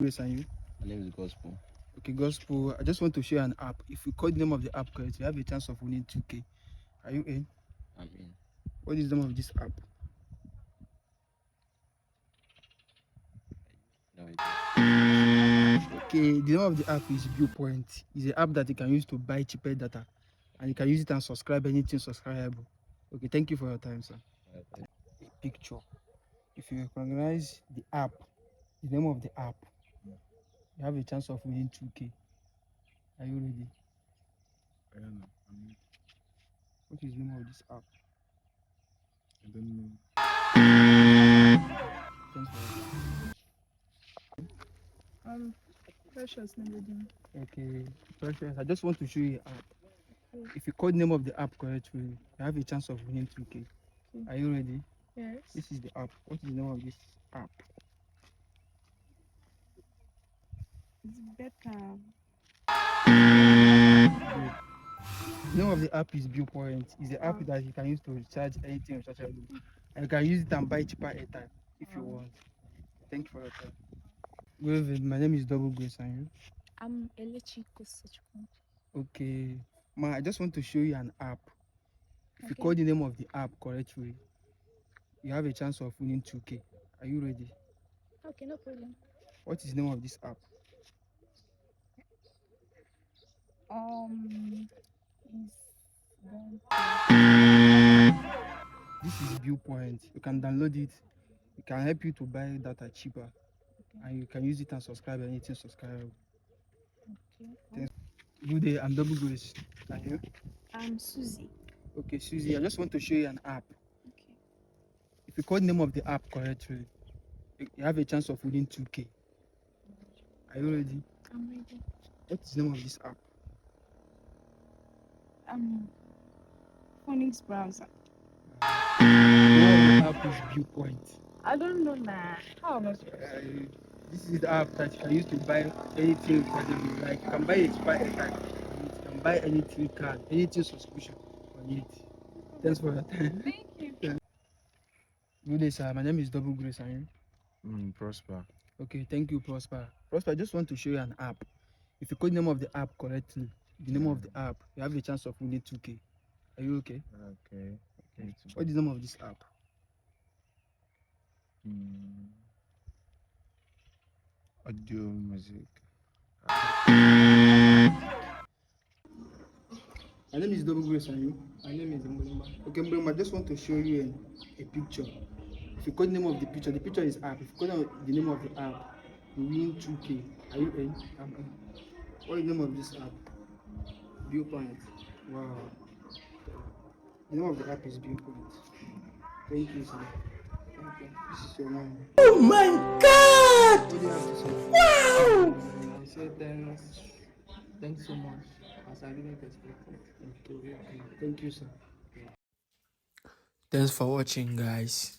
Grace, and you? My name is Gospel. Okay, Gospel. I just want to share an app. If you call the name of the app correct, you have a chance of winning 2K. Are you in? I'm in. What is the name of this app? No idea. Okay, the name of the app is Viewpoint. It's an app that you can use to buy cheaper data, and you can use it and subscribe anything subscribable. Okay, thank you for your time, sir. A picture. If you recognize the app, the name of the app, you have a chance of winning 2K. Are you ready? I don't know. What is the name of this app? I don't know. Thanks for your time. Precious Melody. Okay, Precious. I just want to show you an app. If you call the name of the app correctly, you have a chance of winning 2K. Are you ready? Yes. This is the app. What is the name of this app? It's better. The name of the app is Viewpoint. It's the app that you can use to recharge anything rechargeable. And you can use it and buy cheaper airtime if you want. Thank you for your time. Good evening. My name is Double Grace, and you? I'm Elechi Kosachukwu. Okay. Ma, I just want to show you an app. If you Okay. call the name of the app correctly, you have a chance of winning 2K. Are you ready? Okay, no problem. What is the name of this app? This is Viewpoint. You can download it. It can help you to buy data cheaper. Okay. And you can use it and subscribe anything subscribable. Okay. Thanks. Good day, I'm Double Grace. And you? I'm Susie. Okay, Susie, I just want to show you an app. Okay. If you call the name of the app correctly, you have a chance of winning 2K. Are you ready? I'm ready. What is the name of this app? Phoenix browser. The name of the app is Viewpoint. I don't know now. How am I supposed to? This is the app that you can use to buy anything rechargeable. Like you can buy a cheaper airtime on it. You can buy anything card, anything subscription on it. Thanks for your time. Thank you. Good day, sir. My name is Double Grace, and you? Prosper. Okay, thank you, Prosper. Prosper, I just want to show you an app. If you call the name of the app correctly, the name of the app, you have a chance of winning 2K. Are you okay? Okay. What is the name of this app? Audio music. My name is Double Grace, and you? My name is Mbemba. Okay, Mbemba, I just want to show you a picture. If you call the name of the picture is app. If you call the name of the app, you win 2K. Are you in? I'm in. What is the name of this app? Viewpoint. Wow. The name of the app is Viewpoint. Thank you, sir. Thank you. This is your man. Oh my God! What do you have to say? Wow! I say thanks so much. As I didn't expect it. Thank you, sir. Thanks for watching, guys.